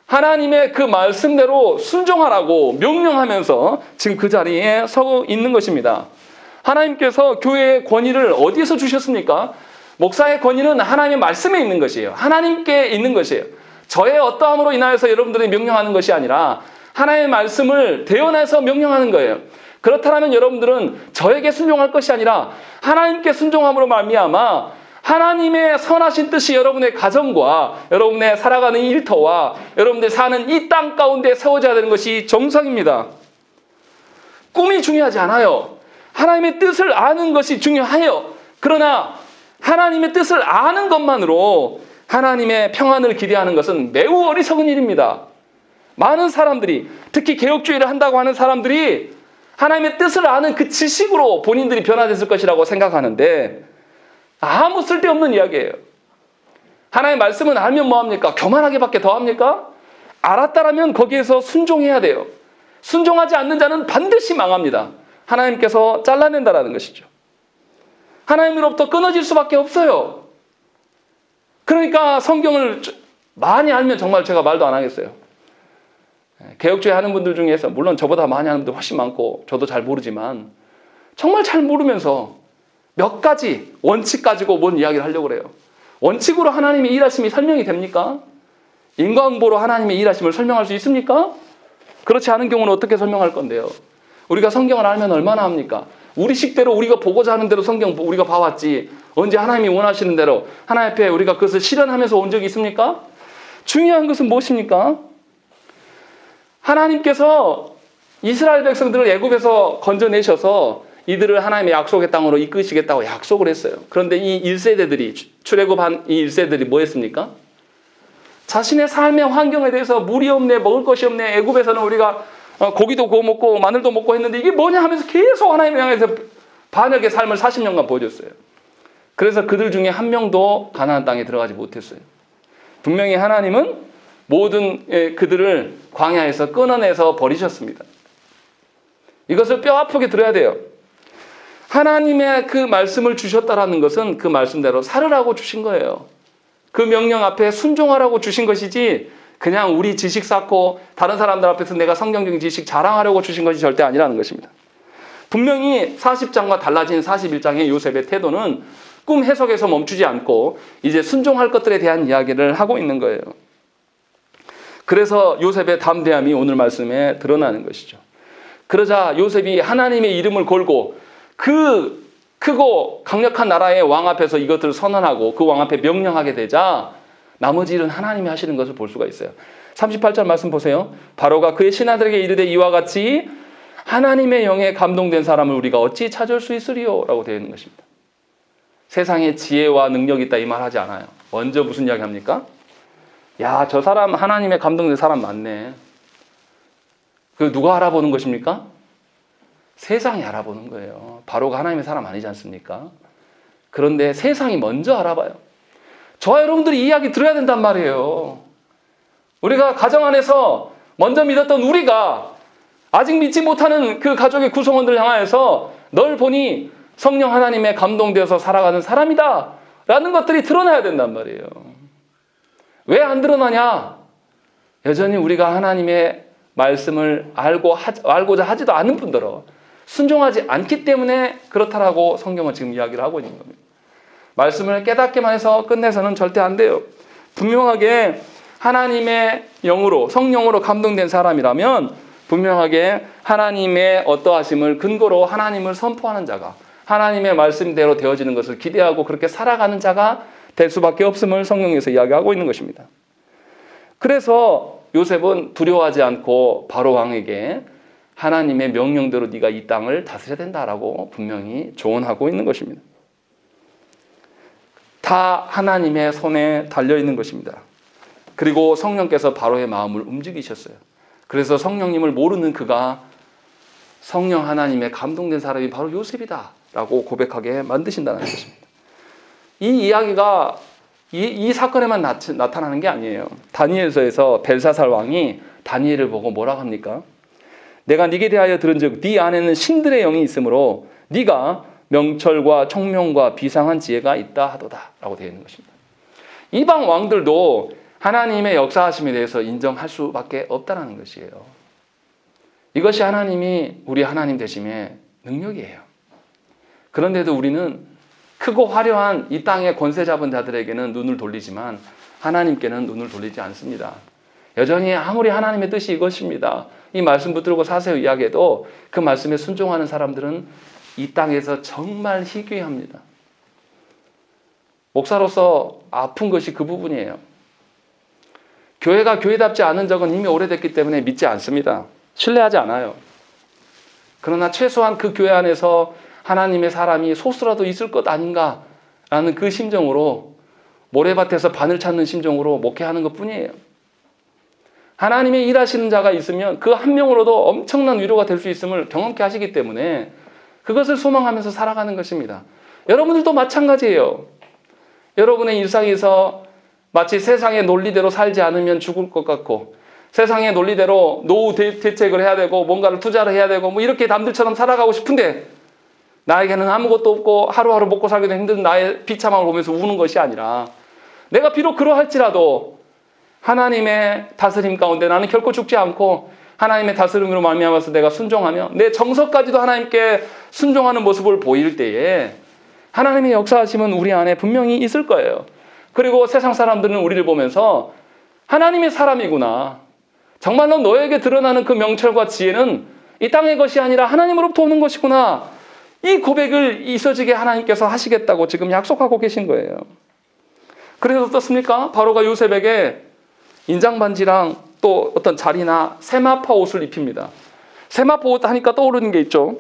하나님의 그 말씀대로 순종하라고 명령하면서 지금 그 자리에 서 있는 것입니다. 하나님께서 교회의 권위를 어디에서 주셨습니까? 목사의 권위는 하나님의 말씀에 있는 것이에요. 하나님께 있는 것이에요. 저의 어떠함으로 인하여서 여러분들이 명령하는 것이 아니라 하나님의 말씀을 대언해서 명령하는 거예요. 그렇다면 여러분들은 저에게 순종할 것이 아니라 하나님께 순종함으로 말미암아 하나님의 선하신 뜻이 여러분의 가정과 여러분의 살아가는 일터와 여러분들 사는 이 땅 가운데 세워져야 되는 것이 정상입니다. 꿈이 중요하지 않아요. 하나님의 뜻을 아는 것이 중요해요. 그러나 하나님의 뜻을 아는 것만으로 하나님의 평안을 기대하는 것은 매우 어리석은 일입니다. 많은 사람들이, 특히 개혁주의를 한다고 하는 사람들이 하나님의 뜻을 아는 그 지식으로 본인들이 변화됐을 것이라고 생각하는데 아무 쓸데없는 이야기예요. 하나님의 말씀은 알면 뭐합니까? 교만하게밖에 더합니까? 알았다라면 거기에서 순종해야 돼요. 순종하지 않는 자는 반드시 망합니다. 하나님께서 잘라낸다라는 것이죠. 하나님으로부터 끊어질 수밖에 없어요. 그러니까 성경을 많이 알면 정말 제가 말도 안 하겠어요. 개혁주의 하는 분들 중에서 물론 저보다 많이 하는 분들 훨씬 많고 저도 잘 모르지만 정말 잘 모르면서 몇 가지 원칙 가지고 뭔 이야기를 하려고 그래요. 원칙으로 하나님의 일하심이 설명이 됩니까? 인과응보로 하나님의 일하심을 설명할 수 있습니까? 그렇지 않은 경우는 어떻게 설명할 건데요? 우리가 성경을 알면 얼마나 합니까? 우리 식대로 우리가 보고자 하는 대로 성경 우리가 봐왔지 언제 하나님이 원하시는 대로 하나님 앞에 우리가 그것을 실현하면서 온 적이 있습니까? 중요한 것은 무엇입니까? 하나님께서 이스라엘 백성들을 애굽에서 건져내셔서 이들을 하나님의 약속의 땅으로 이끄시겠다고 약속을 했어요. 그런데 이 1세대들이 출애굽한 이 1세들이 뭐 했습니까? 자신의 삶의 환경에 대해서 물이 없네, 먹을 것이 없네, 애굽에서는 우리가 고기도 구워 먹고 마늘도 먹고 했는데 이게 뭐냐 하면서 계속 하나님을 향해서 반역의 삶을 40년간 보여줬어요. 그래서 그들 중에 한 명도 가나안 땅에 들어가지 못했어요. 분명히 하나님은 모든 그들을 광야에서 끊어내서 버리셨습니다. 이것을 뼈 아프게 들어야 돼요. 하나님의 그 말씀을 주셨다라는 것은 그 말씀대로 살으라고 주신 거예요. 그 명령 앞에 순종하라고 주신 것이지 그냥 우리 지식 쌓고 다른 사람들 앞에서 내가 성경적인 지식 자랑하려고 주신 것이 절대 아니라는 것입니다. 분명히 40장과 달라진 41장의 요셉의 태도는 꿈 해석에서 멈추지 않고 이제 순종할 것들에 대한 이야기를 하고 있는 거예요. 그래서 요셉의 담대함이 오늘 말씀에 드러나는 것이죠. 그러자 요셉이 하나님의 이름을 걸고 그 크고 강력한 나라의 왕 앞에서 이것들을 선언하고 그 왕 앞에 명령하게 되자 나머지 일은 하나님이 하시는 것을 볼 수가 있어요. 38절 말씀 보세요. 바로가 그의 신하들에게 이르되 이와 같이 하나님의 영에 감동된 사람을 우리가 어찌 찾을 수 있으리요? 라고 되어 있는 것입니다. 세상에 지혜와 능력이 있다 이 말 하지 않아요. 먼저 무슨 이야기 합니까? 야, 저 사람 하나님의 감동된 사람 맞네. 그 누가 알아보는 것입니까? 세상이 알아보는 거예요. 바로가 하나님의 사람 아니지 않습니까? 그런데 세상이 먼저 알아봐요. 저와 여러분들이 이 이야기 들어야 된단 말이에요. 우리가 가정 안에서 먼저 믿었던 우리가 아직 믿지 못하는 그 가족의 구성원들 향하여서 널 보니 성령 하나님의 감동되어서 살아가는 사람이다 라는 것들이 드러나야 된단 말이에요. 왜 안 드러나냐? 여전히 우리가 하나님의 말씀을 알고자 하지도 않는 분들은 순종하지 않기 때문에 그렇다라고 성경은 지금 이야기를 하고 있는 겁니다. 말씀을 깨닫기만 해서 끝내서는 절대 안 돼요. 분명하게 하나님의 영으로, 성령으로 감동된 사람이라면 분명하게 하나님의 어떠하심을 근거로 하나님을 선포하는 자가, 하나님의 말씀대로 되어지는 것을 기대하고 그렇게 살아가는 자가 될 수밖에 없음을 성경에서 이야기하고 있는 것입니다. 그래서 요셉은 두려워하지 않고 바로 왕에게 하나님의 명령대로 네가 이 땅을 다스려야 된다라고 분명히 조언하고 있는 것입니다. 다 하나님의 손에 달려있는 것입니다. 그리고 성령께서 바로의 마음을 움직이셨어요. 그래서 성령님을 모르는 그가 성령 하나님의 감동된 사람이 바로 요셉이다 라고 고백하게 만드신다는 것입니다. 이 이야기가 이 사건에만 나타나는 게 아니에요. 다니엘서에서 벨사살 왕이 다니엘을 보고 뭐라고 합니까? 내가 네게 대하여 들은즉 네 안에는 신들의 영이 있으므로 네가 명철과 총명과 비상한 지혜가 있다 하도다 라고 되어 있는 것입니다. 이방 왕들도 하나님의 역사하심에 대해서 인정할 수밖에 없다는 것이에요. 이것이 하나님이 우리 하나님 되심의 능력이에요. 그런데도 우리는 크고 화려한 이 땅의 권세 잡은 자들에게는 눈을 돌리지만 하나님께는 눈을 돌리지 않습니다. 여전히 아무리 하나님의 뜻이 이것입니다, 이 말씀 붙들고 사세요 이야기해도 그 말씀에 순종하는 사람들은 이 땅에서 정말 희귀합니다. 목사로서 아픈 것이 그 부분이에요. 교회가 교회답지 않은 적은 이미 오래됐기 때문에 믿지 않습니다. 신뢰하지 않아요. 그러나 최소한 그 교회 안에서 하나님의 사람이 소수라도 있을 것 아닌가라는 그 심정으로, 모래밭에서 바늘 찾는 심정으로 목회하는 것 뿐이에요. 하나님의 일하시는 자가 있으면 그 한 명으로도 엄청난 위로가 될 수 있음을 경험케 하시기 때문에 그것을 소망하면서 살아가는 것입니다. 여러분들도 마찬가지예요. 여러분의 일상에서 마치 세상의 논리대로 살지 않으면 죽을 것 같고, 세상의 논리대로 노후 대책을 해야 되고 뭔가를 투자를 해야 되고 뭐 이렇게 남들처럼 살아가고 싶은데 나에게는 아무것도 없고 하루하루 먹고 살기도 힘든 나의 비참함을 보면서 우는 것이 아니라, 내가 비록 그러할지라도 하나님의 다스림 가운데 나는 결코 죽지 않고 하나님의 다스림으로 말미암아서 내가 순종하며 내 정서까지도 하나님께 순종하는 모습을 보일 때에 하나님의 역사하심은 우리 안에 분명히 있을 거예요. 그리고 세상 사람들은 우리를 보면서 하나님의 사람이구나, 정말로 너에게 드러나는 그 명철과 지혜는 이 땅의 것이 아니라 하나님으로부터 오는 것이구나, 이 고백을 있어지게 하나님께서 하시겠다고 지금 약속하고 계신 거예요. 그래서 어떻습니까? 바로가 요셉에게 인장반지랑 또 어떤 자리나 세마포 옷을 입힙니다. 세마포 옷 하니까 떠오르는 게 있죠.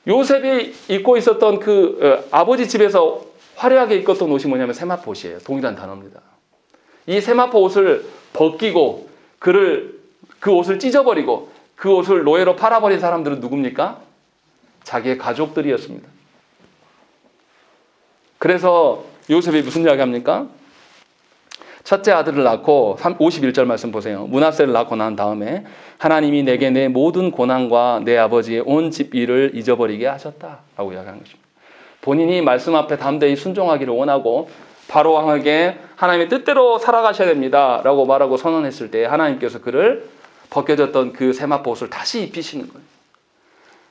요셉이 입고 있었던 그 아버지 집에서 화려하게 입었던 옷이 뭐냐면 세마포 옷이에요. 동일한 단어입니다. 이 세마포 옷을 벗기고 그 옷을 찢어버리고 그 옷을 노예로 팔아버린 사람들은 누굽니까? 자기의 가족들이었습니다. 그래서 요셉이 무슨 이야기 합니까? 첫째 아들을 낳고 51절 말씀 보세요. 므낫세를 낳고 난 다음에 하나님이 내게 내 모든 고난과 내 아버지의 온 집 일을 잊어버리게 하셨다라고 이야기하는 것입니다. 본인이 말씀 앞에 담대히 순종하기를 원하고 바로 왕에게 하나님의 뜻대로 살아가셔야 됩니다라고 말하고 선언했을 때 하나님께서 그를 벗겨졌던 그 세마포 옷을 다시 입히시는 거예요.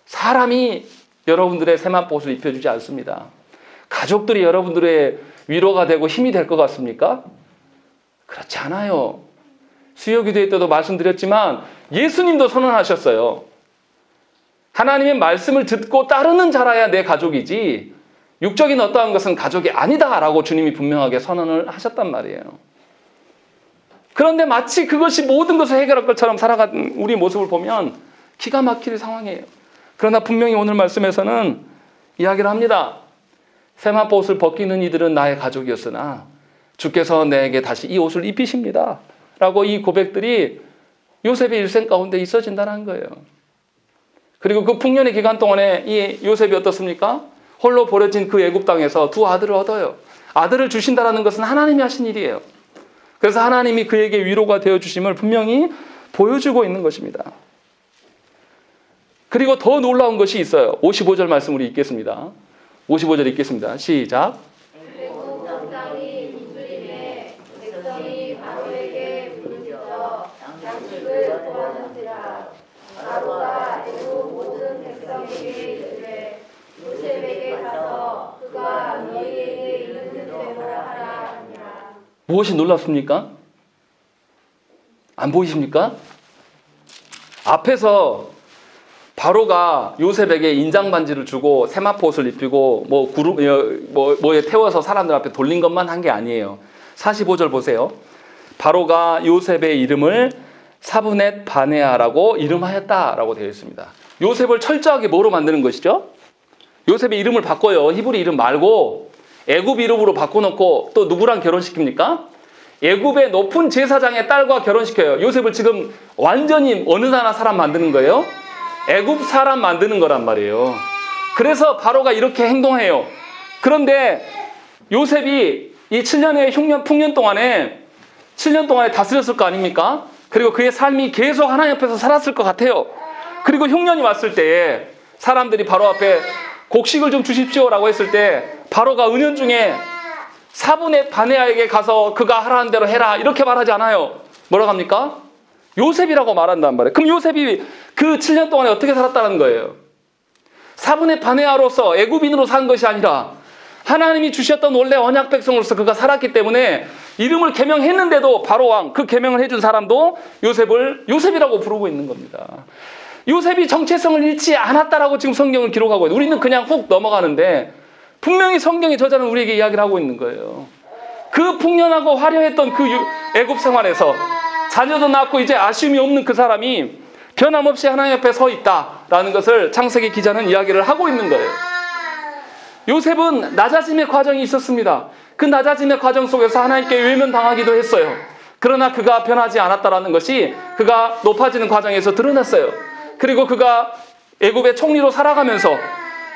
사람이 여러분들의 세마포 옷을 입혀주지 않습니다. 가족들이 여러분들의 위로가 되고 힘이 될 것 같습니까? 그렇지 않아요. 수요기도회 때도 말씀드렸지만 예수님도 선언하셨어요. 하나님의 말씀을 듣고 따르는 자라야 내 가족이지 육적인 어떠한 것은 가족이 아니다라고 주님이 분명하게 선언을 하셨단 말이에요. 그런데 마치 그것이 모든 것을 해결할 것처럼 살아가는 우리 모습을 보면 기가 막힐 상황이에요. 그러나 분명히 오늘 말씀에서는 이야기를 합니다. 세마포 옷을 벗기는 이들은 나의 가족이었으나 주께서 내게 다시 이 옷을 입히십니다 라고 이 고백들이 요셉의 일생 가운데 있어진다는 거예요. 그리고 그 풍년의 기간 동안에 이 요셉이 어떻습니까? 홀로 버려진 그 애굽 땅에서 두 아들을 얻어요. 아들을 주신다는 것은 하나님이 하신 일이에요. 그래서 하나님이 그에게 위로가 되어주심을 분명히 보여주고 있는 것입니다. 그리고 더 놀라운 것이 있어요. 55절 말씀 우리 읽겠습니다. 55절 읽겠습니다. 시작. 무엇이 놀랍습니까? 안 보이십니까? 앞에서 바로가 요셉에게 인장반지를 주고 세마포옷을 입히고 뭐에 태워서 사람들 앞에 돌린 것만 한 게 아니에요. 45절 보세요. 바로가 요셉의 이름을 사브넷 바네아라고 이름하였다라고 되어 있습니다. 요셉을 철저하게 뭐로 만드는 것이죠? 요셉의 이름을 바꿔요. 히브리 이름 말고 애굽 이름으로 바꿔놓고 또 누구랑 결혼시킵니까? 애굽의 높은 제사장의 딸과 결혼시켜요. 요셉을 지금 완전히 어느 나라 사람 만드는 거예요? 애굽 사람 만드는 거란 말이에요. 그래서 바로가 이렇게 행동해요. 그런데 요셉이 이 7년의 풍년 동안에 7년 동안에 다스렸을 거 아닙니까? 그리고 그의 삶이 계속 하나님 앞에서 살았을 것 같아요. 그리고 흉년이 왔을 때에 사람들이 바로 앞에 곡식을 좀 주십시오라고 했을 때 바로가 은연중에 사분의 바네아에게 가서 그가 하라는 대로 해라 이렇게 말하지 않아요. 뭐라고 합니까? 요셉이라고 말한단 말이에요. 그럼 요셉이 그 7년 동안에 어떻게 살았다는 거예요? 사분의 바네아로서 애굽인으로 산 것이 아니라 하나님이 주셨던 원래 언약 백성으로서 그가 살았기 때문에 이름을 계명했는데도 바로 왕, 그 계명을 해준 사람도 요셉을 요셉이라고 부르고 있는 겁니다. 요셉이 정체성을 잃지 않았다라고 지금 성경을 기록하고 있어요. 우리는 그냥 훅 넘어가는데 분명히 성경의 저자는 우리에게 이야기를 하고 있는 거예요. 그 풍년하고 화려했던 그 애굽 생활에서 자녀도 낳고 이제 아쉬움이 없는 그 사람이 변함없이 하나님 앞에 서 있다라는 것을 창세기 기자는 이야기를 하고 있는 거예요. 요셉은 낮아짐의 과정이 있었습니다. 그 낮아짐의 과정 속에서 하나님께 외면당하기도 했어요. 그러나 그가 변하지 않았다라는 것이 그가 높아지는 과정에서 드러났어요. 그리고 그가 애굽의 총리로 살아가면서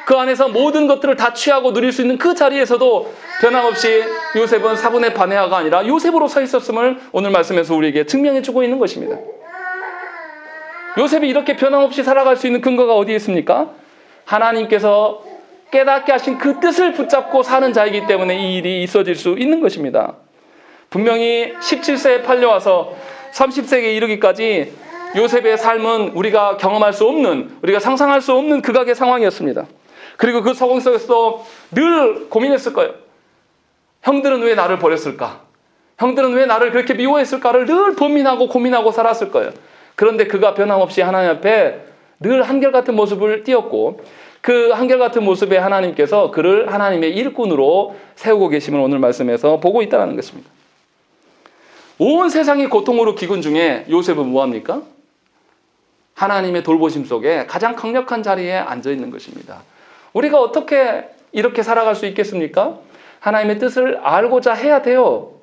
그 안에서 모든 것들을 다 취하고 누릴 수 있는 그 자리에서도 변함없이 요셉은 사분의 바네아가 아니라 요셉으로 서 있었음을 오늘 말씀에서 우리에게 증명해 주고 있는 것입니다. 요셉이 이렇게 변함없이 살아갈 수 있는 근거가 어디에 있습니까? 하나님께서 깨닫게 하신 그 뜻을 붙잡고 사는 자이기 때문에 이 일이 있어질 수 있는 것입니다. 분명히 17세에 팔려와서 30세에 이르기까지 요셉의 삶은 우리가 경험할 수 없는, 우리가 상상할 수 없는 극악의 상황이었습니다. 그리고 그 상황 속에서도 늘 고민했을 거예요. 형들은 왜 나를 버렸을까? 형들은 왜 나를 그렇게 미워했을까를 늘 고민하고 살았을 거예요. 그런데 그가 변함없이 하나님 앞에 늘 한결같은 모습을 띄었고 그 한결같은 모습에 하나님께서 그를 하나님의 일꾼으로 세우고 계심을 오늘 말씀에서 보고 있다는 것입니다. 온 세상이 고통으로 기근 중에 요셉은 뭐합니까? 하나님의 돌보심 속에 가장 강력한 자리에 앉아 있는 것입니다. 우리가 어떻게 이렇게 살아갈 수 있겠습니까? 하나님의 뜻을 알고자 해야 돼요.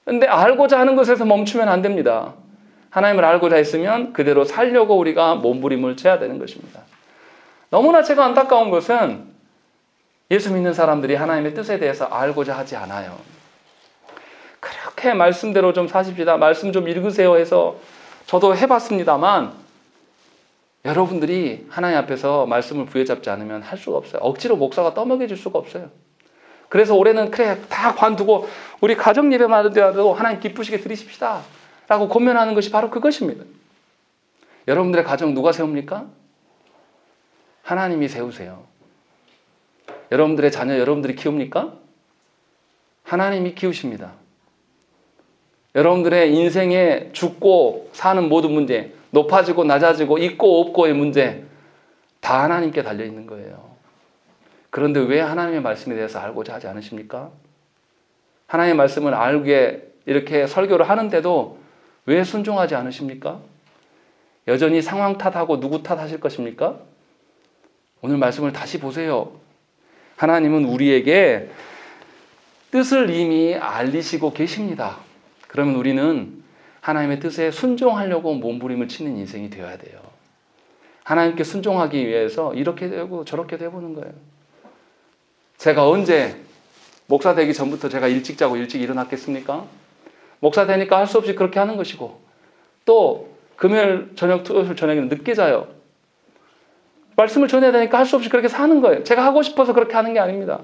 그런데 알고자 하는 것에서 멈추면 안 됩니다. 하나님을 알고자 했으면 그대로 살려고 우리가 몸부림을 쳐야 되는 것입니다. 너무나 제가 안타까운 것은 예수 믿는 사람들이 하나님의 뜻에 대해서 알고자 하지 않아요. 그렇게 말씀대로 좀 사십시다. 말씀 좀 읽으세요 해서 저도 해봤습니다만 여러분들이 하나님 앞에서 말씀을 부여잡지 않으면 할 수가 없어요. 억지로 목사가 떠먹여줄 수가 없어요. 그래서 올해는 그래 다 관두고 우리 가정 예배만 하더라도 하나님 기쁘시게 드리십시다 라고 권면하는 것이 바로 그것입니다. 여러분들의 가정 누가 세웁니까? 하나님이 세우세요. 여러분들의 자녀 여러분들이 키웁니까? 하나님이 키우십니다. 여러분들의 인생에 죽고 사는 모든 문제, 높아지고 낮아지고 있고 없고의 문제 다 하나님께 달려있는 거예요. 그런데 왜 하나님의 말씀에 대해서 알고자 하지 않으십니까? 하나님의 말씀을 알게 이렇게 설교를 하는데도 왜 순종하지 않으십니까? 여전히 상황 탓하고 누구 탓하실 것입니까? 오늘 말씀을 다시 보세요. 하나님은 우리에게 뜻을 이미 알리시고 계십니다. 그러면 우리는 하나님의 뜻에 순종하려고 몸부림을 치는 인생이 되어야 돼요. 하나님께 순종하기 위해서 이렇게 되고 저렇게 돼보는 거예요. 제가 언제 목사 되기 전부터 제가 일찍 자고 일찍 일어났겠습니까? 목사 되니까 할 수 없이 그렇게 하는 것이고 또 금요일 저녁, 토요일 저녁에는 늦게 자요. 말씀을 전해야 되니까 할 수 없이 그렇게 사는 거예요. 제가 하고 싶어서 그렇게 하는 게 아닙니다.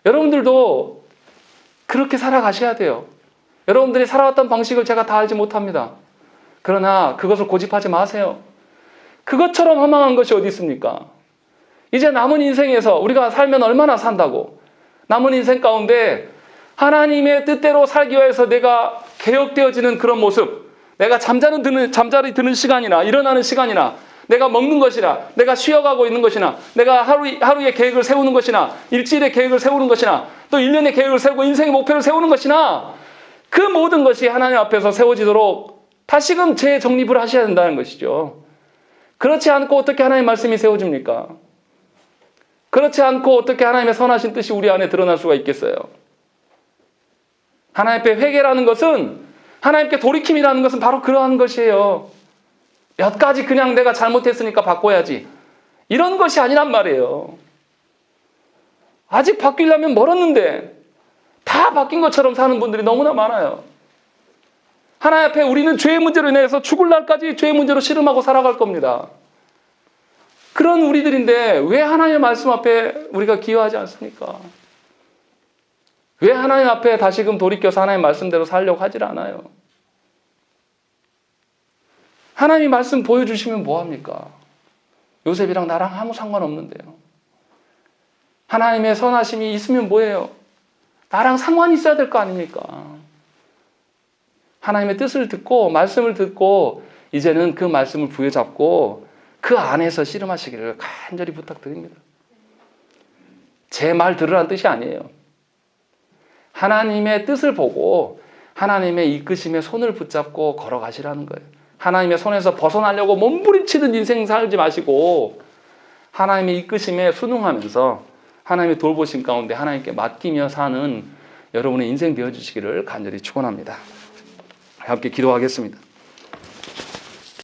여러분들도 그렇게 살아가셔야 돼요. 여러분들이 살아왔던 방식을 제가 다 알지 못합니다. 그러나 그것을 고집하지 마세요. 그것처럼 허망한 것이 어디 있습니까? 이제 남은 인생에서 우리가 살면 얼마나 산다고? 남은 인생 가운데 하나님의 뜻대로 살기 위해서 내가 개혁되어지는 그런 모습, 내가 잠자리 드는 시간이나 일어나는 시간이나 내가 먹는 것이나 내가 쉬어가고 있는 것이나 내가 하루의 계획을 세우는 것이나 일주일의 계획을 세우는 것이나 또 1년의 계획을 세우고 인생의 목표를 세우는 것이나 그 모든 것이 하나님 앞에서 세워지도록 다시금 재정립을 하셔야 된다는 것이죠. 그렇지 않고 어떻게 하나님의 말씀이 세워집니까? 그렇지 않고 어떻게 하나님의 선하신 뜻이 우리 안에 드러날 수가 있겠어요? 하나님 앞에 회개라는 것은, 하나님께 돌이킴이라는 것은 바로 그러한 것이에요. 몇 가지 그냥 내가 잘못했으니까 바꿔야지, 이런 것이 아니란 말이에요. 아직 바뀌려면 멀었는데 다 바뀐 것처럼 사는 분들이 너무나 많아요. 하나님 앞에 우리는 죄의 문제로 인해서 죽을 날까지 죄의 문제로 씨름하고 살아갈 겁니다. 그런 우리들인데 왜 하나님의 말씀 앞에 우리가 기여하지 않습니까? 왜 하나님 앞에 다시금 돌이켜서 하나님의 말씀대로 살려고 하질 않아요? 하나님이 말씀 보여주시면 뭐합니까? 요셉이랑 나랑 아무 상관없는데요. 하나님의 선하심이 있으면 뭐예요? 나랑 상관이 있어야 될 거 아닙니까? 하나님의 뜻을 듣고 말씀을 듣고 이제는 그 말씀을 부여잡고 그 안에서 씨름하시기를 간절히 부탁드립니다. 제 말 들으라는 뜻이 아니에요. 하나님의 뜻을 보고 하나님의 이끄심에 손을 붙잡고 걸어가시라는 거예요. 하나님의 손에서 벗어나려고 몸부림치는 인생 살지 마시고 하나님의 이끄심에 순응하면서 하나님의 돌보심 가운데 하나님께 맡기며 사는 여러분의 인생 되어주시기를 간절히 축원합니다. 함께 기도하겠습니다.